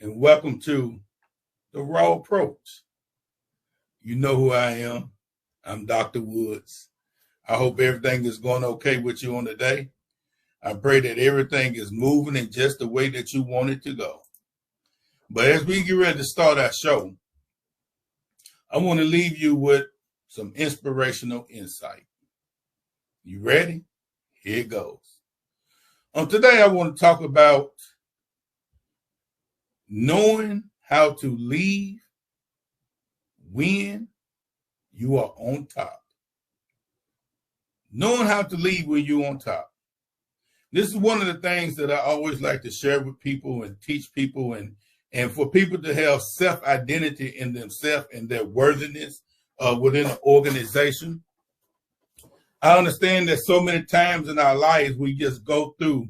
and welcome to the Raw Approach. You know who I am. I'm Dr. Woods. I hope everything is going okay with you on the day. I pray that everything is moving in just the way that you want it to go. But as we get ready to start our show, I want to leave you with some inspirational insight. You ready? Here it goes. Today, I want to talk about knowing how to leave when you are on top. Knowing how to leave when you're on top. This is one of the things that I always like to share with people and teach people, and for people to have self-identity in themselves and their worthiness within an organization. I understand that so many times in our lives we just go through,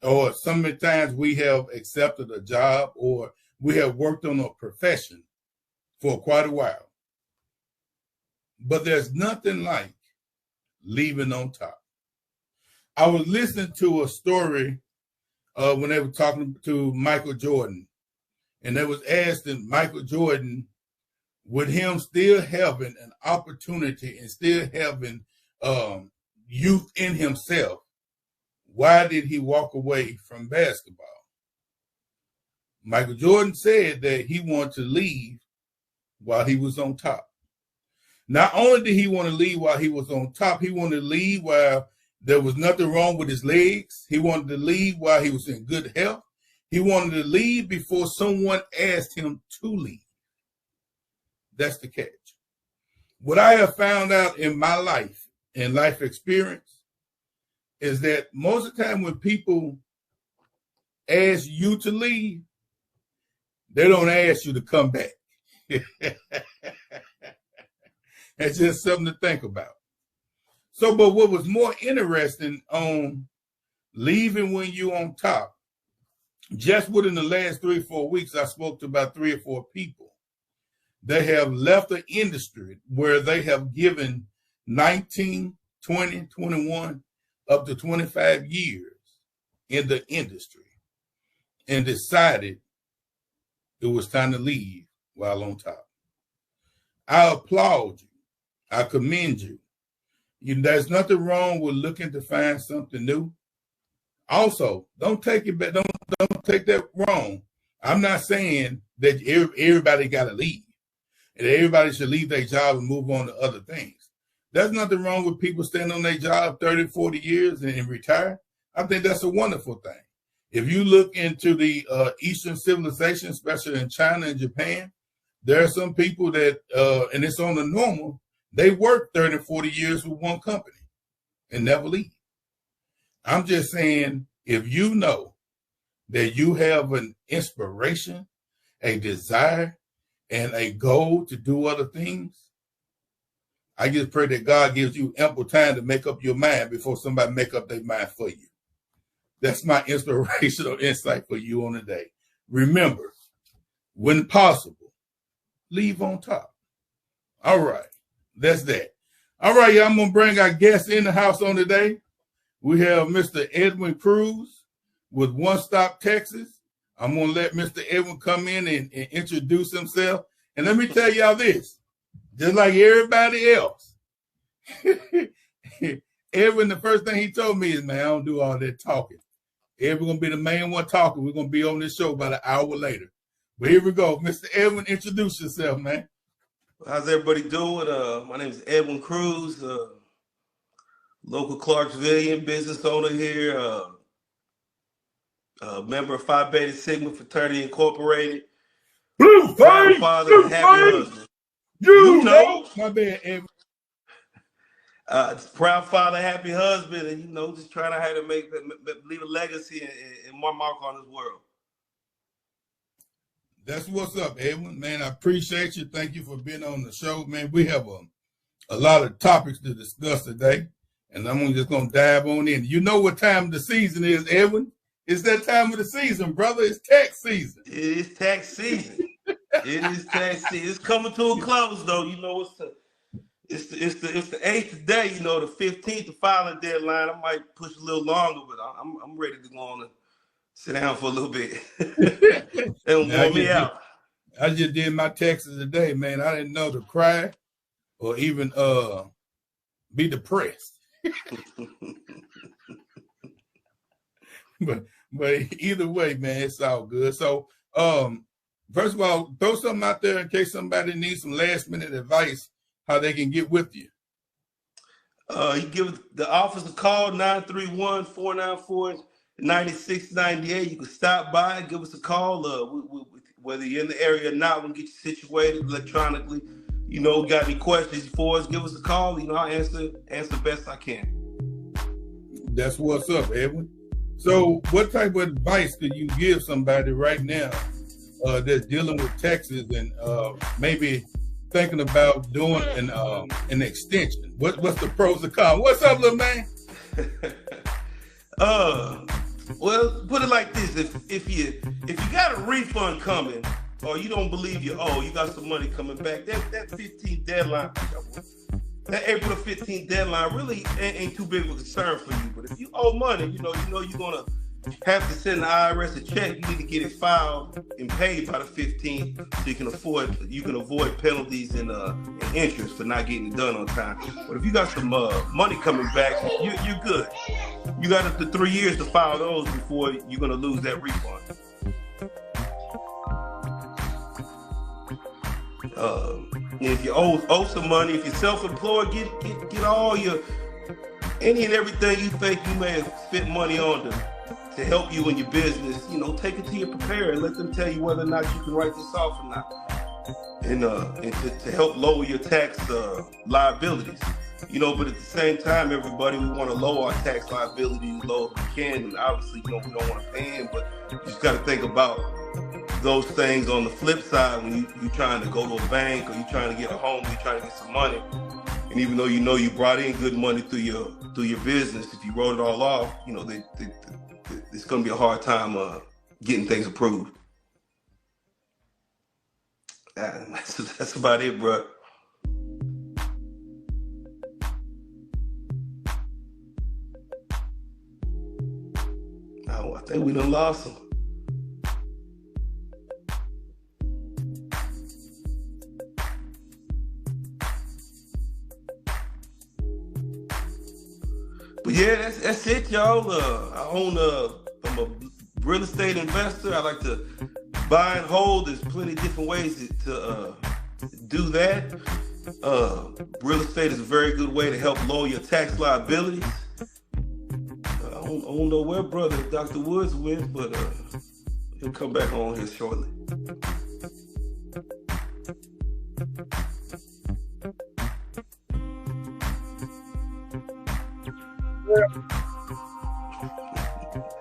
or so many times we have accepted a job or we have worked on a profession for quite a while. But there's nothing like leaving on top. I was listening to a story when they were talking to Michael Jordan, and they was asking Michael Jordan, with him still having an opportunity and still having youth in himself, why did he walk away from basketball? Michael Jordan said that he wanted to leave while he was on top. Not only did he want to leave while he was on top, he wanted to leave while there was nothing wrong with his legs. He wanted to leave while he was in good health. He wanted to leave before someone asked him to leave. That's the catch. What I have found out in my life and life experience is that most of the time when people ask you to leave, they don't ask you to come back. That's just something to think about. So, but what was more interesting on leaving when you're on top, just within the last 3 or 4 weeks, I spoke to about 3 or 4 people. They have left the industry where they have given 19, 20, 21, up to 25 years in the industry and decided it was time to leave while on top. I applaud you. I commend you. There's nothing wrong with looking to find something new. Also, don't take it back. Don't take that wrong. I'm not saying that everybody got to leave and everybody should leave their job and move on to other things. There's nothing wrong with people staying on their job 30, 40 years and retire. I think that's a wonderful thing. If you look into the Eastern civilization, especially in China and Japan, there are some people that, and it's on the normal, they work 30, 40 years with one company and never leave. I'm just saying, if you know that you have an inspiration, a desire, and a goal to do other things, I just pray that God gives you ample time to make up your mind before somebody make up their mind for you. That's my inspirational insight for you on the day. Remember, when possible, leave on top. All right. That's that. All right, y'all. I'm going to bring our guests in the house on today. We have Mr. Edwin Cruz with One Stop Texas. I'm going to let Mr. Edwin come in and introduce himself. And let me tell y'all this, just like everybody else, Edwin, the first thing he told me is, man, I don't do all that talking. Edwin going to be the main one talking. We're going to be on this show about an hour later. But here we go. Mr. Edwin, introduce yourself, man. How's everybody doing? My name is Edwin Cruz, local Clarksvillian business owner here, member of Phi Beta Sigma Fraternity Incorporated. Blue proud father and happy husband. You know. My bad, Edwin. Proud father, happy husband, and just trying to how to leave a legacy and more mark on this world. That's what's up, Edwin. Man, I appreciate you. Thank you for being on the show, man. We have a lot of topics to discuss today, and I'm just going to dive on in. You know what time of the season is, Edwin? It's that time of the season, brother. It's tax season. It is tax season. It is tax season. It's coming to a close, though. It's the 8th day. The 15th, the filing deadline. I might push a little longer, but I'm ready to go on and sit down for a little bit. They Now, want me out. I just did my taxes today, man. I didn't know to cry or even be depressed. but either way, man, it's all good. So first of all, throw something out there in case somebody needs some last minute advice how they can get with you. You give the office a call, 931-494-9698. You can stop by, give us a call. Whether you're in the area or not, we'll get you situated electronically. You know, got any questions for us, give us a call. You know, I'll answer best I can. That's what's up, Edwin. So what type of advice could you give somebody right now that's dealing with taxes and maybe thinking about doing an extension? What's the pros and cons? What's up, little man? Well, put it like this: if you got a refund coming, or you don't believe you owe, you got some money coming back. That 15th deadline, that April 15th deadline really ain't too big of a concern for you. But if you owe money, you know you're gonna have to send the IRS a check. You need to get it filed and paid by the 15th, so you can avoid penalties and interest for not getting it done on time. But if you got some money coming back, you're good. You got up to 3 years to file those before you're gonna lose that refund. If you owe some money, if you're self-employed, get all your any and everything you think you may have spent money on to help you in your business. You know, take it to your preparer and let them tell you whether or not you can write this off or not, and to help lower your tax liabilities. You know, but at the same time, everybody, we want to lower our tax liabilities as low as we can, and obviously, you know, we don't want to pay them, but you just got to think about those things on the flip side when you're trying to go to a bank or you're trying to get a home, you're trying to get some money, and even though you brought in good money through your business, if you wrote it all off, you know, it's going to be a hard time getting things approved. That's about it, bro. I think we done lost him. But yeah, that's it, y'all. I'm a real estate investor. I like to buy and hold. There's plenty of different ways to do that. Real estate is a very good way to help lower your tax liabilities. I don't know where brother Dr. Woods went, but he'll come back on here shortly.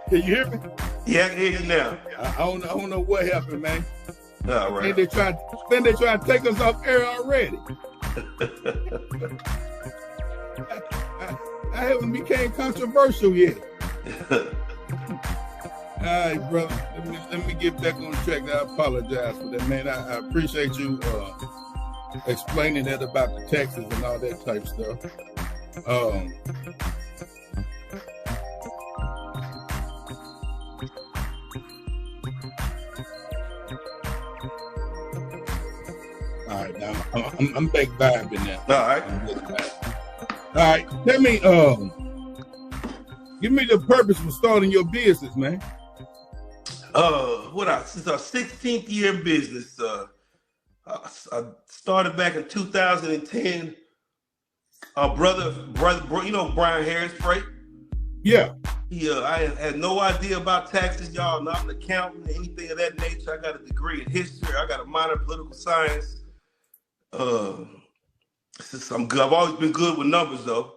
Can you hear me? Yeah, I can hear you now. I don't know what happened, man. All right. Then they try to take us off air already. I haven't became controversial yet. All right, brother. Let me get back on track. I apologize for that, man. I appreciate you explaining that about the taxes and all that type stuff. All right, now I'm back vibing now. All right. All right, tell me, give me the purpose for starting your business, man. Since our 16th year in business, I started back in 2010. Brother, you know Brian Harris, Freight? Yeah. I had no idea about taxes, y'all. Not an accountant, anything of that nature. I got a degree in history. I got a minor in political science. I've always been good with numbers, though.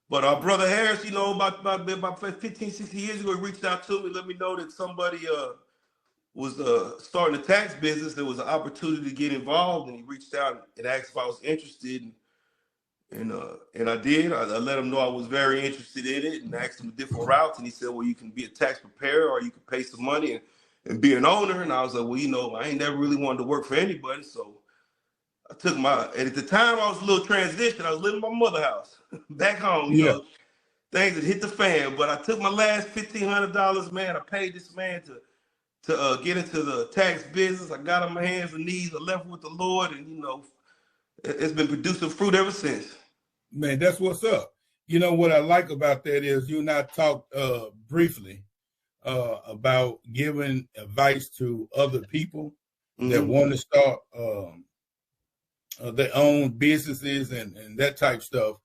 But our brother Harris, you know, about 15, 16 years ago, he reached out to me, let me know that somebody was starting a tax business. There was an opportunity to get involved, and he reached out and asked if I was interested. And I did. I let him know I was very interested in it and asked him different routes. And he said, well, you can be a tax preparer or you can pay some money and be an owner. And I was like, well, you know, I ain't never really wanted to work for anybody. So I took and at the time I was a little transition. I was living in my mother's house back home. You know, things had hit the fan. But I took my last $1,500, man. I paid this man to get into the tax business. I got on my hands and knees. I left with the Lord, and it's been producing fruit ever since. Man, that's what's up. You know what I like about that is you and I talked briefly about giving advice to other people that want to start their own businesses and that type stuff.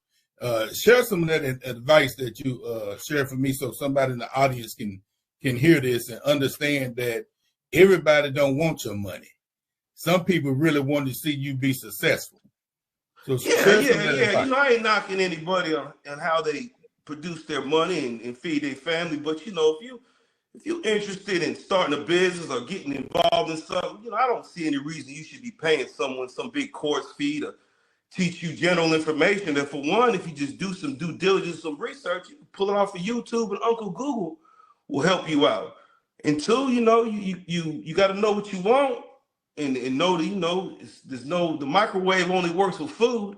Share some of that advice that you share for me, so somebody in the audience can hear this and understand that everybody don't want your money. Some people really want to see you be successful. So yeah. I ain't knocking anybody on how they produce their money and feed their family, but if you're interested in starting a business or getting involved in something, I don't see any reason you should be paying someone some big course fee to teach you general information. And for one, if you just do some due diligence, some research, you can pull it off of YouTube, and Uncle Google will help you out. And two, you got to know what you want. And know that the microwave only works with food,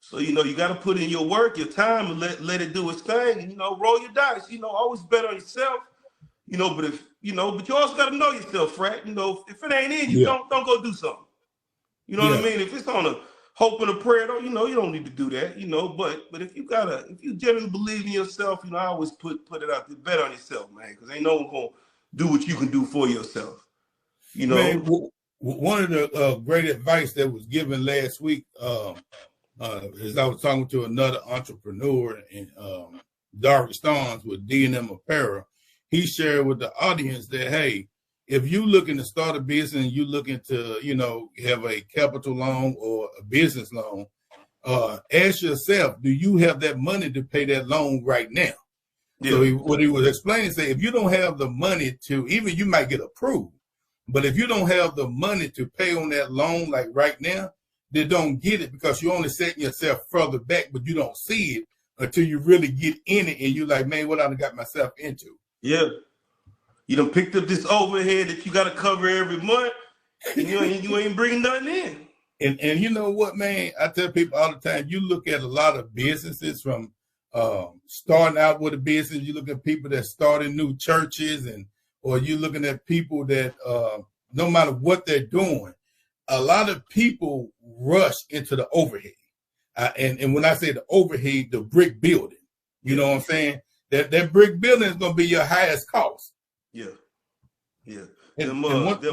so you got to put in your work, your time, and let it do its thing, and roll your dice. Always bet on yourself. But if but you also got to know yourself, Frat. If it ain't in you, don't go do something. You know what I mean? If it's on a hope and a prayer, you don't need to do that. But if you generally believe in yourself, I always put it out there, bet on yourself, man, because ain't no one gonna do what you can do for yourself. Man, one of the great advice that was given last week, as I was talking to another entrepreneur in Darby Starnes with D&M Apparel, he shared with the audience that, hey, if you looking to start a business and you looking to, have a capital loan or a business loan, ask yourself, do you have that money to pay that loan right now? Yeah. So what he was explaining, say, if you don't have the money to, even you might get approved, but if you don't have the money to pay on that loan, like right now, then don't get it, because you're only setting yourself further back, but you don't see it until you really get in it and you're like, man, what I done got myself into. Yeah. You done picked up this overhead that you got to cover every month, and you ain't bringing nothing in. And you know what, man? I tell people all the time, you look at a lot of businesses from starting out with a business, you look at people that started new churches, or you're looking at people that no matter what they're doing, a lot of people rush into the overhead. And when I say the overhead, the brick building, you know what I'm saying? That brick building is going to be your highest cost. Yeah. Them monthly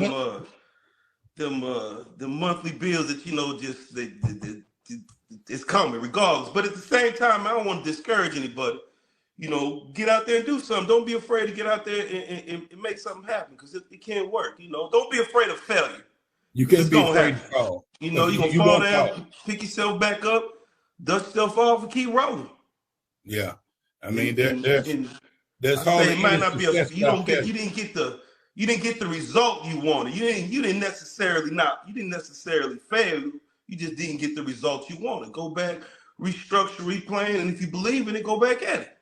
bills that, it's coming regardless. But at the same time, I don't want to discourage anybody. Get out there and do something. Don't be afraid to get out there and make something happen, because it can't work. Don't be afraid of failure. You can't be afraid to fall. You're going to fall down, pick yourself back up, dust yourself off, and keep rolling. Yeah. I mean, there's hardly it might not be you didn't get the result you wanted. You didn't necessarily fail. You just didn't get the result you wanted. Go back, restructure, replan, and if you believe in it, go back at it.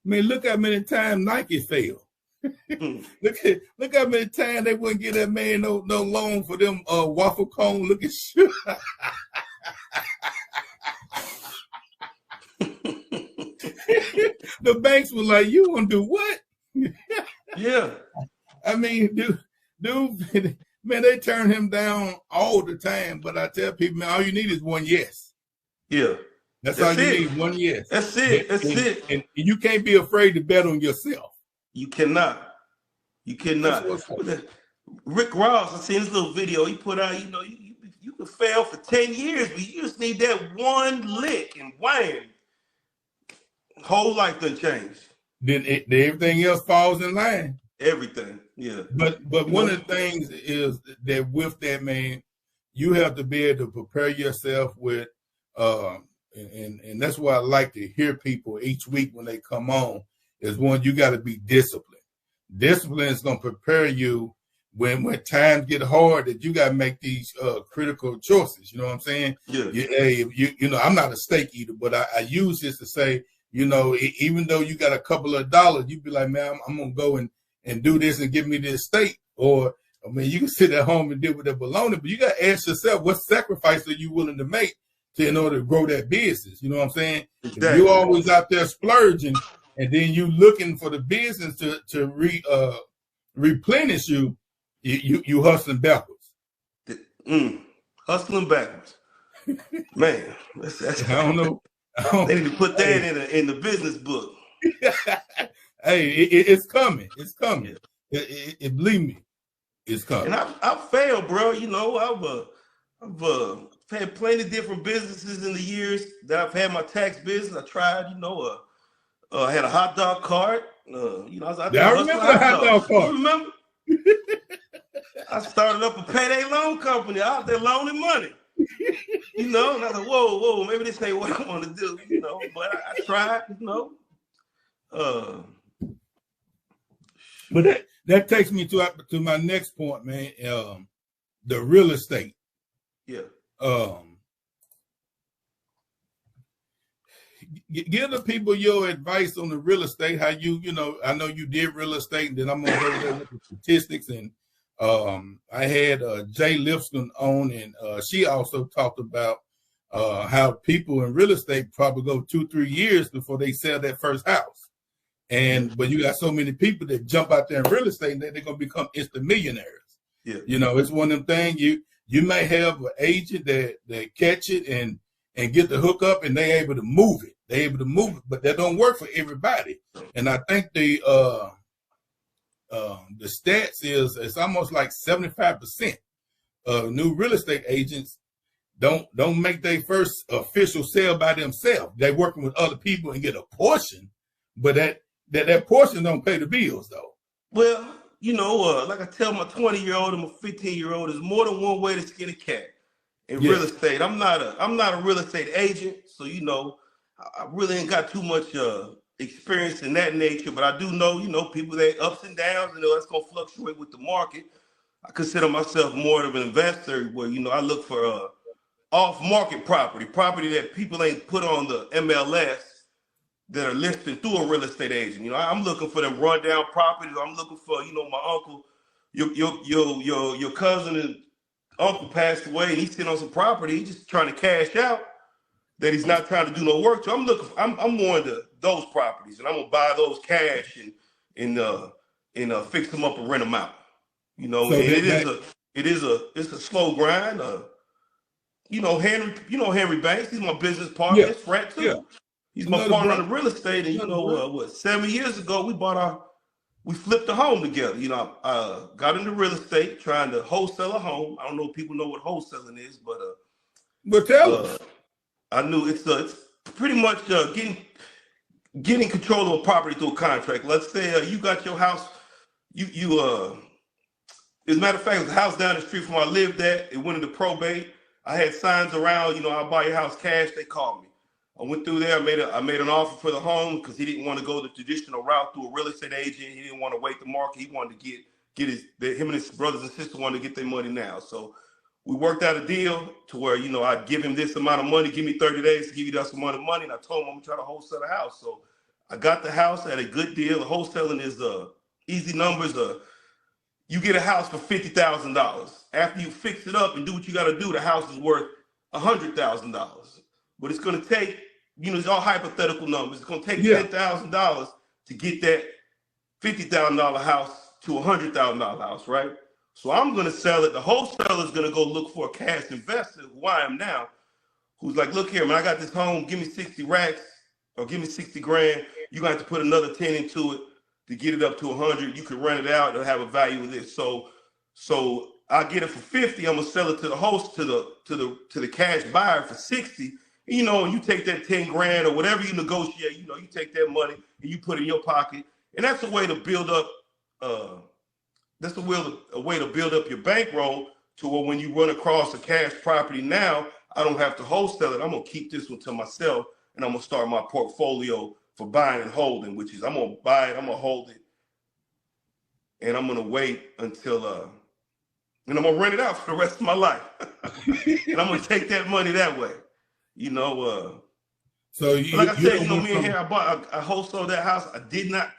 I mean, look how many times Nike failed. Look how many times they wouldn't give that man no loan for them waffle cone looking shoes. The banks were like, "You want to do what?" Yeah. I mean, dude, man, they turn him down all the time. But I tell people, man, all you need is one yes. Yeah. That's all you need, one yes. That's it. And you can't be afraid to bet on yourself. You cannot. Rick Ross, I seen this little video he put out, you can fail for 10 years, but you just need that one lick, and wham, whole life done changed. Then everything else falls in line. Everything, yeah. But one of the things is that with that, man, you have to be able to prepare yourself with, and that's why I like to hear people each week when they come on, is one, you got to be disciplined. Discipline is going to prepare you when times get hard, that you got to make these critical choices. You know what I'm saying? Yeah. I'm not a steak eater, but I use this to say, even though you got a couple of dollars, you be like, man, I'm going to go and do this and give me this steak. Or, I mean, you can sit at home and deal with the bologna, but you got to ask yourself, what sacrifice are you willing to make in order to grow that business? You know what I'm saying? Exactly. If you always out there splurging, and then you looking for the business to replenish you, you hustling backwards. Hustling backwards. Man, that's I don't know. They need to put that in the business book. Hey, it's coming. It's coming. Believe me, it's coming. And I've failed, bro. You know, I've had plenty of different businesses in the years that I've had my tax business. I tried, you know, I had a hot dog cart. You know, I remember the hot dog cart. You remember? I started up a payday loan company. I was there loaning money. You know, and I was like, whoa, maybe this ain't what I want to do, you know. But I tried, you know. But that takes me to my next point, man. The real estate. Yeah. Give the people your advice on the real estate. How you know, I know you did real estate, and then I'm gonna go there with the statistics. And I had Jay Lipscomb on, and she also talked about how people in real estate probably go 2-3 years before they sell their first house. And but you got so many people that jump out there in real estate and they're gonna become instant millionaires. Yeah. You know, it's one of them things you may have an agent that catch it and get the hook up and they able to move it. They're able to move it, but that don't work for everybody. And I think the stats is it's almost like 75% of new real estate agents don't make their first official sale by themselves. They're working with other people and get a portion, but that portion don't pay the bills though. Well, you know, like I tell my 20-year-old and my 15-year-old, there's more than one way to skin a cat in real estate. I'm not a real estate agent, so you know, I really ain't got too much experience in that nature, but I do know, you know, people that ups and downs, you know, that's gonna fluctuate with the market. I consider myself more of an investor where, you know, I look for off-market property that people ain't put on the MLS that are listed through a real estate agent. You know, I'm looking for them rundown properties. I'm looking for, you know, my uncle, your cousin and uncle passed away and he's sitting on some property. He's just trying to cash out that he's not trying to do no work. So I'm more into those properties and I'm gonna buy those cash and fix them up and rent them out. You know, so it's a slow grind. You know, Henry Banks, he's my business partner, his friend too. Yeah. He's my partner in real estate, and you know, 7 years ago we flipped a home together. You know, I got into real estate trying to wholesale a home. I don't know if people know what wholesaling is, but tell us. I knew it's pretty much getting control of a property through a contract. Let's say you got your house, as a matter of fact, the house down the street from where I lived at, it went into probate. I had signs around, you know, I'll buy your house cash. They called me. I went through there. I made an offer for the home because he didn't want to go the traditional route through a real estate agent. He didn't want to wait the market. He wanted to get him and his brothers and sisters wanted to get their money now. So we worked out a deal to where, you know, I'd give him this amount of money, give me 30 days to give you that amount of money. And I told him I'm gonna try to wholesale the house. So I got the house at a good deal. The wholesaling is easy numbers. You get a house for $50,000. After you fix it up and do what you got to do, the house is worth $100,000. But it's going to take, you know, it's all hypothetical numbers. It's going to take $10,000 to get that $50,000 house to a $100,000 house, right? So I'm going to sell it. The wholesaler is going to go look for a cash investor, who I am now, who's like, look here, man, I got this home. Give me 60 racks or give me 60 grand. You're going to have to put another 10 into it to get it up to 100. You can rent it out. It'll have a value of this. So I get it for 50. I'm gonna sell it to the host, to the cash buyer for 60. You know, and you take that 10 grand or whatever you negotiate. You know, you take that money and you put it in your pocket, and that's a way to build up. That's a way to build up your bankroll to where when you run across a cash property now, I don't have to wholesale it. I'm gonna keep this one to myself, and I'm gonna start my portfolio for buying and holding, which is I'm gonna buy it, I'm gonna hold it, and I'm gonna wait until and I'm gonna rent it out for the rest of my life. And I'm gonna take that money that way. You know, so like I said, you know, me and here, I wholesaled that house.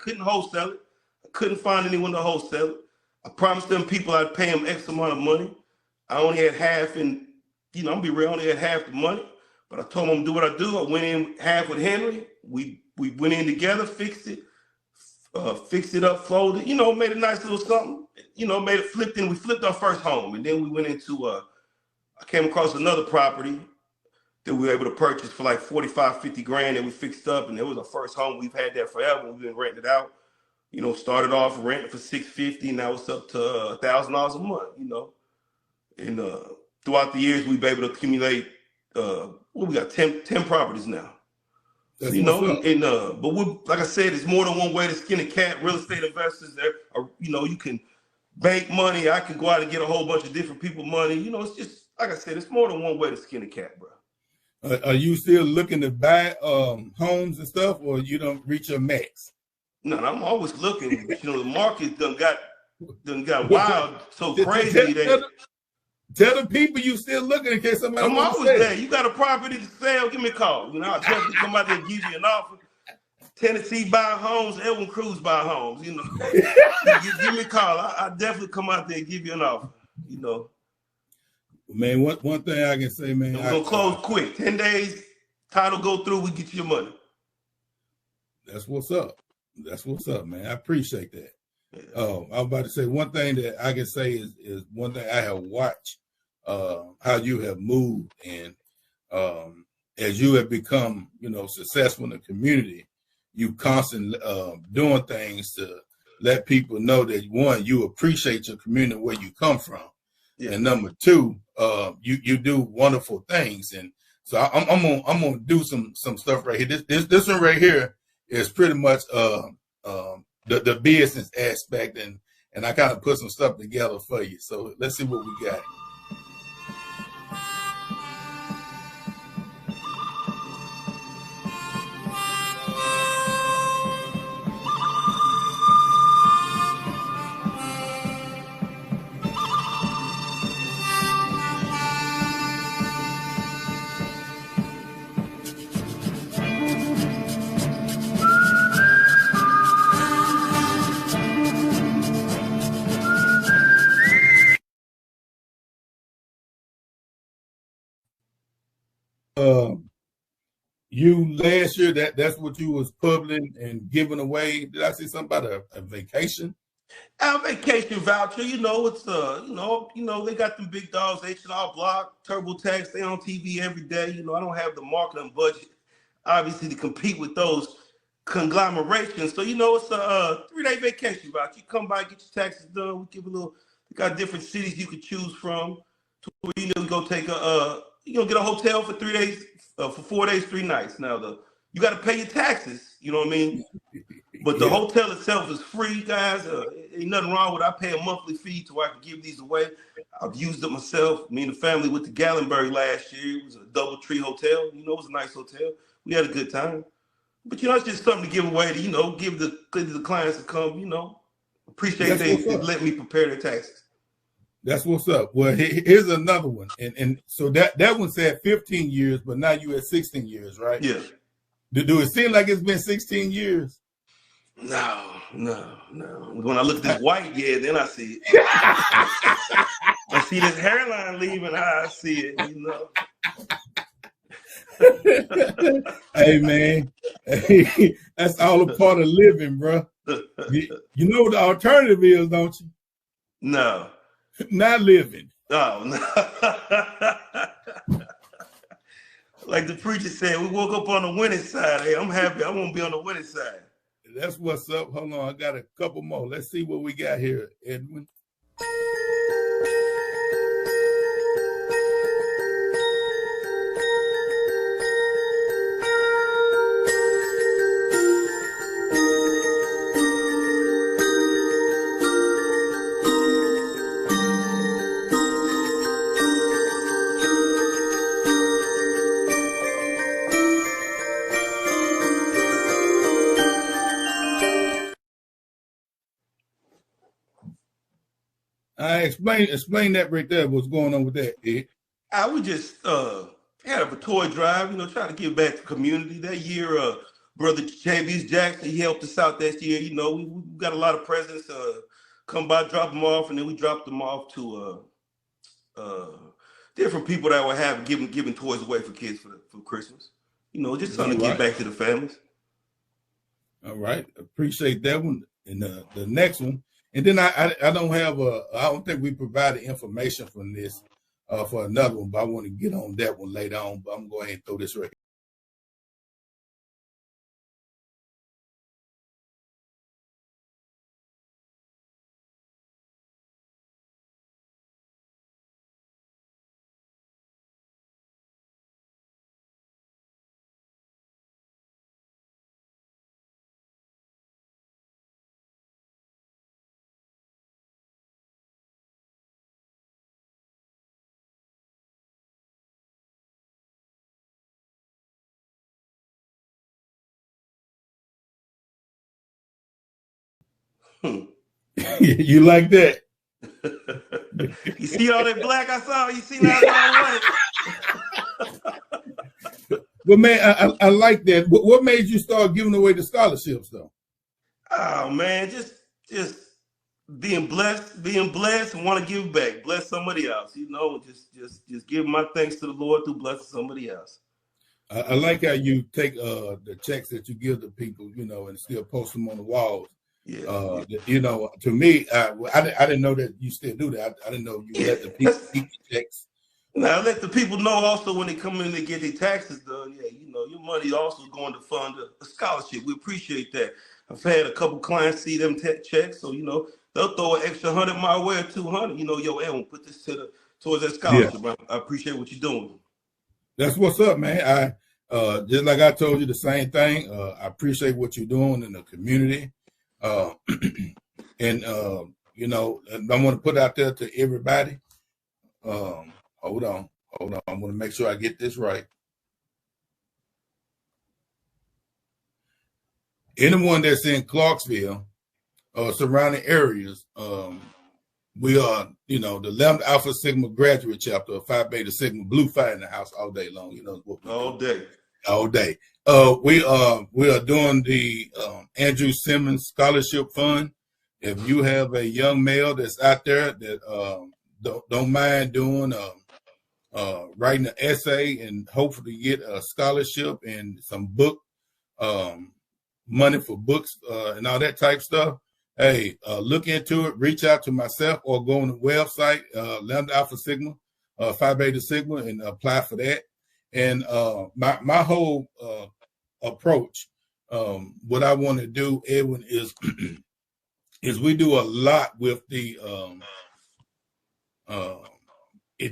Couldn't wholesale it. I couldn't find anyone to wholesale it. I promised them people I'd pay them X amount of money. I only had half in, you know, I'm gonna be real, I only had half the money, but I told them I'm gonna do what I do. I went in half with Henry. We went in together, fixed it. fixed it up, folded, made a nice little something, made it flipped in. We flipped our first home, and then we went into I came across another property that we were able to purchase for like 45, 50 grand that we fixed up, and it was our first home. We've had that forever. We've been renting it out. Started off renting for $650, now it's up to $1,000 a month, and throughout the years we've been able to accumulate we got 10 properties now. That's but like I said, it's more than one way to skin a cat. Real estate investors, there are, you can bank money. I can go out and get a whole bunch of different people money. It's just like I said, it's more than one way to skin a cat, bro. Are you still looking to buy homes and stuff, or you don't reach your max? No, I'm always looking. The market done got wild, so crazy. Tell the people you still looking in case somebody. I'm always there. You got a property to sell? Give me a call. I'll definitely come out there and give you an offer. Tennessee buy homes, Edwin Cruz buy homes. Give me a call. I definitely come out there and give you an offer. Man, one thing I can say, man, we're gonna close quick. 10 days, title go through, we get you your money. That's what's up. That's what's up, man. I appreciate that. Yeah. I was about to say one thing that I can say is one thing I have watched how you have moved, and as you have become, successful in the community, you constantly doing things to let people know that, one, you appreciate your community where you come from. Yeah. And number two, you do wonderful things, and so I'm gonna do some stuff right here. This one right here is pretty much the business aspect, and I kind of put some stuff together for you. So let's see what we got. You last year that's what you was publishing and giving away. Did I see something about a vacation? A vacation voucher, it's they got them big dogs, H&R Block, TurboTax, they on TV every day. I don't have the marketing budget, obviously, to compete with those conglomerations. So it's a 3-day vacation voucher. You come by, get your taxes done. We give we got different cities you can choose from. To where you go take get a hotel for 3 days, for 4 days, 3 nights. Now you got to pay your taxes. You know what I mean? But the hotel itself is free, guys. Ain't nothing wrong with it. I pay a monthly fee to where I can give these away. I've used it myself. Me and the family went to Gallenberg last year. It was a DoubleTree hotel. It was a nice hotel. We had a good time. But it's just something to give away to give the clients to come. Appreciate they let me prepare their taxes. That's what's up. Well, here's another one, and so that one said 15 years, but now you at 16 years, right? Yeah. Do it seem like it's been 16 years? No. When I look at this white, then I see it. I see this hairline leaving. I see it. Hey, man, that's all a part of living, bro. You know what the alternative is, don't you? No. Not living. Oh, no. Like the preacher said, we woke up on the winning side. Hey, I'm happy. I won't be on the winning side. That's what's up. Hold on. I got a couple more. Let's see what we got here, Edwin. Explain that right there. What's going on with that, Ed? I would just had a toy drive, try to give back to the community. That year, Brother James Jackson, he helped us out that year. We got a lot of presidents come by, drop them off, and then we dropped them off to different people that were having giving toys away for kids for Christmas. Just something to give back to the families. All right. Appreciate that one. And the next one. And then I don't have I don't think we provided information from this for another one, but I want to get on that one later on. But I'm going to go ahead and throw this right Hmm. You like that? You see all that black I saw? You see that white? Well, man, I like that. What made you start giving away the scholarships, though? Oh man, just being blessed, and want to give back, bless somebody else. Just give my thanks to the Lord through blessing somebody else. I like how you take the checks that you give to people, and still post them on the walls. Yeah. To me, I didn't know that you still do that. I didn't know you let the people keep the checks. Now let the people know also when they come in to get their taxes done. Yeah, your money also going to fund a scholarship. We appreciate that. I've had a couple clients see them checks, so they'll throw an extra 100 my way or 200. Yo, Edwin, put this towards that scholarship. Yeah. I appreciate what you're doing. That's what's up, man. I just like I told you the same thing. I appreciate what you're doing in the community. And I want to put out there to everybody. Hold on. I'm going to make sure I get this right. Anyone that's in Clarksville, surrounding areas, we are, the 11th Alpha Sigma graduate chapter of Phi Beta Sigma Blue Phi in the house all day long. All day. We are doing the Andrew Simmons Scholarship Fund. If you have a young male that's out there that don't mind doing writing an essay and hopefully get a scholarship and some book money for books and all that type stuff, hey, look into it. Reach out to myself or go on the website Lambda Alpha Sigma, Phi Beta Sigma, and apply for that. And my whole approach, what I want to do, Edwin, is we do a lot with the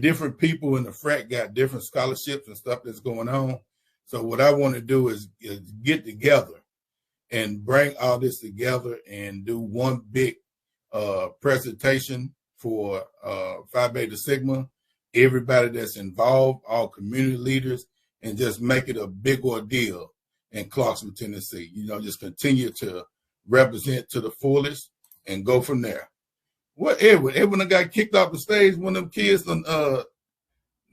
different people in the frat got different scholarships and stuff that's going on. So what I want to do is get together and bring all this together and do one big presentation for Phi Beta Sigma, everybody that's involved, all community leaders, and just make it a big ordeal in Clarksville, Tennessee. Just continue to represent to the fullest and go from there. What, Edwin got kicked off the stage when them kids hung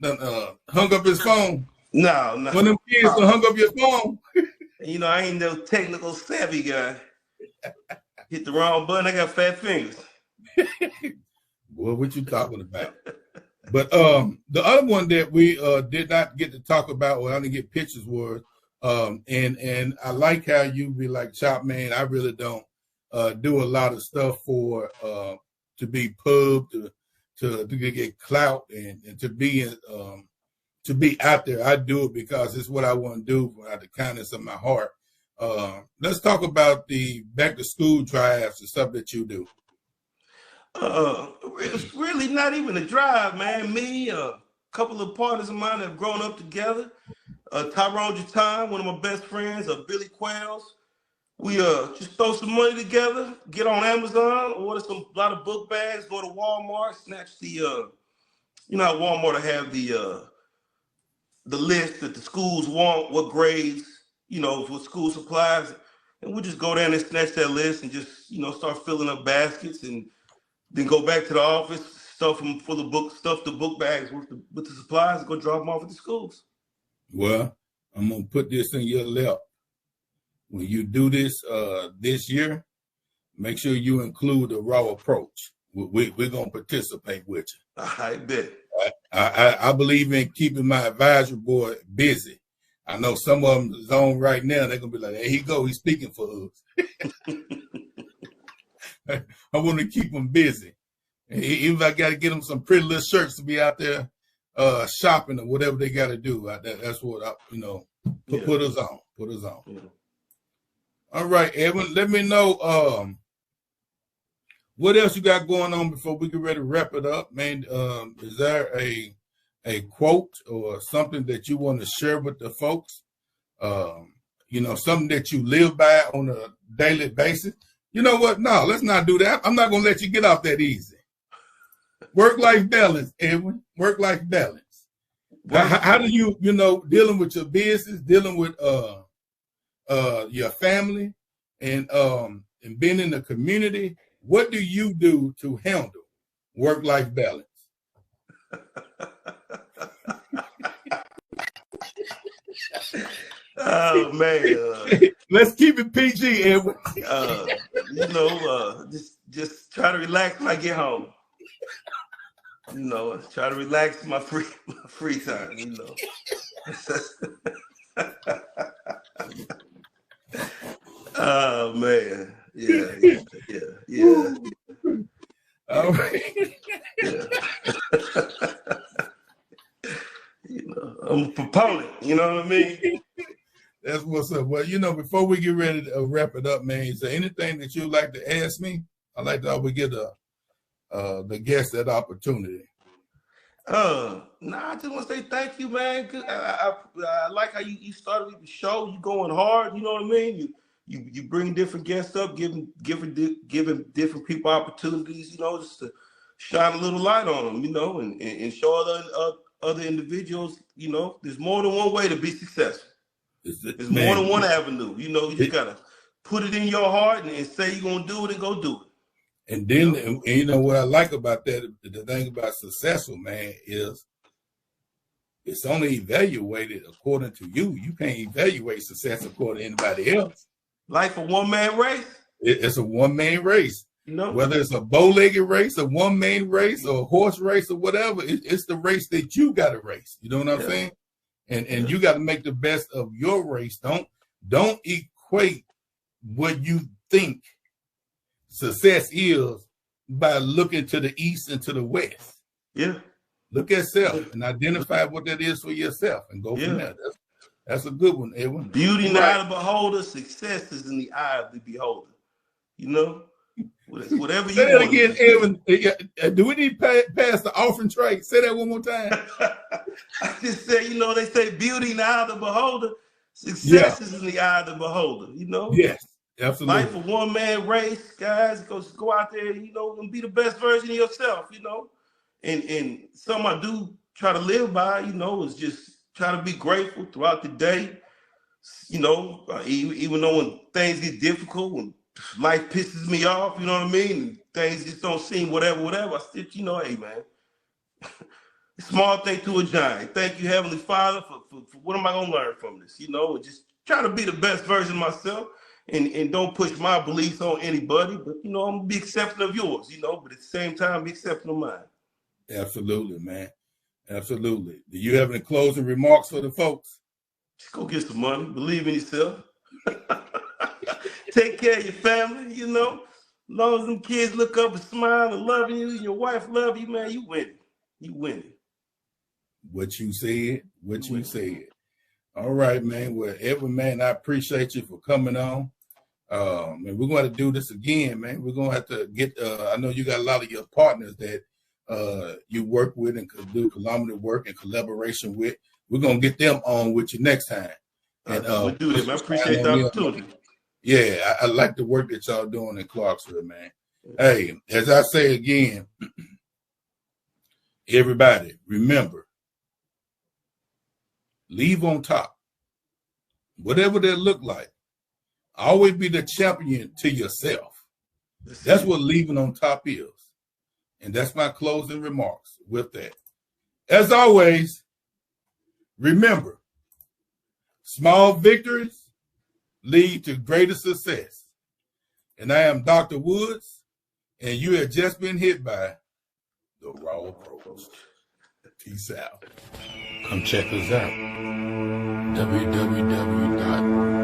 up his phone? No. When them kids hung up your phone? I ain't no technical savvy guy. Hit the wrong button, I got fat fingers. Boy, what you talking about? But the other one that we did not get to talk about, or I didn't get pictures was, and I like how you be like, Chop, man, I really don't do a lot of stuff for to be pub, to get clout and to be out there. I do it because it's what I want to do out of the kindness of my heart. Let's talk about the back to school drives and stuff that you do. It's really not even a drive, man. Me, a couple of partners of mine have grown up together. Tyrone Jatan, one of my best friends, Billy Quails. We just throw some money together, get on Amazon, order a lot of book bags, go to Walmart, snatch the how Walmart have the list that the schools want, what grades, for school supplies, and we just go down and snatch that list and just start filling up baskets and then go back to the office, stuff them full of books, stuff the book bags with the supplies, and go drop them off at the schools. Well, I'm gonna put this in your lap. When you do this this year, make sure you include the R.A.W approach. We're going to participate with you. I bet. I believe in keeping my advisory board busy. I know some of them is on right now. They're gonna be like, "There he go. He's speaking for us." I want to keep them busy. Even if I got to get them some pretty little shirts to be out there shopping or whatever they got to do. That's what put us on. Put us on. Yeah. All right, Edwin. Let me know what else you got going on before we get ready to wrap it up, man. Is there a quote or something that you want to share with the folks? Something that you live by on a daily basis. You know what? No, let's not do that. I'm not going to let you get off that easy. Work-life balance, Edwin. Work-life balance. How do you, dealing with your business, dealing with your family, and being in the community, what do you do to handle work-life balance? Oh man, let's keep it PG, Edwin. Just try to relax when I get home. Try to relax my free time. Oh man, yeah. All right. Yeah. I'm a proponent, you know what I mean? That's what's up. Well, before we get ready to wrap it up, man, is there anything that you'd like to ask me? I'd like to always give the guest that opportunity. I just want to say thank you, man. I like how you started the show. You going hard, you know what I mean? You bring different guests up, giving different people opportunities, just to shine a little light on them, and show other individuals, there's more than one way to be successful. There's more than one avenue. You just gotta put it in your heart and say you're gonna do it and go do it. And then, what I like about that, the thing about successful, man, is it's only evaluated according to you. You can't evaluate success according to anybody else. Like a one-man race? It's a one-man race. Whether it's a bow-legged race, a one-man race, or a horse race, or whatever, it's the race that you got to race. You know what I'm saying? And you got to make the best of your race. Don't equate what you think success is by looking to the east and to the west. Yeah. Look at self and identify what that is for yourself and go from there. That's a good one, Edwin. Beauty in the eye of the beholder, success is in the eye of the beholder. Whatever you say that again, Edwin. Do we need to pass the offering tray? Say that one more time. I just said, they say beauty in the eye of the beholder, success is in the eye of the beholder. Yes, absolutely. Life a one-man race, guys. Go out there, and be the best version of yourself. And something I do try to live by, is just try to be grateful throughout the day. Even though when things get difficult, when life pisses me off, you know what I mean? And things just don't seem whatever. I still, hey, man, small thing to a giant. Thank you, Heavenly Father, for what am I going to learn from this? And just try to be the best version of myself and don't push my beliefs on anybody. But, I'm going to be accepting of yours, but at the same time, be accepting of mine. Absolutely, man. Absolutely. Do you have any closing remarks for the folks? Just go get some money. Believe in yourself. Take care of your family, As long as them kids look up and smile and love you, and your wife love you, man, you win it. You win it. What you said. All right, man. Well, Edwin, man, I appreciate you for coming on. And we're going to do this again, man. We're going to have to get, I know you got a lot of your partners that you work with and do collaborative work and collaboration with. We're going to get them on with you next time. And we'll do this, man. I appreciate the opportunity. Yeah, I like the work that y'all doing in Clarksville, man. Hey, as I say again, everybody, remember, leave on top. Whatever that look like, always be the champion to yourself. That's what leaving on top is. And that's my closing remarks with that. As always, remember, small victories lead to greater success. And I am Dr. Woods, and you have just been hit by the R.A.W. Peace out. Come check us out. www.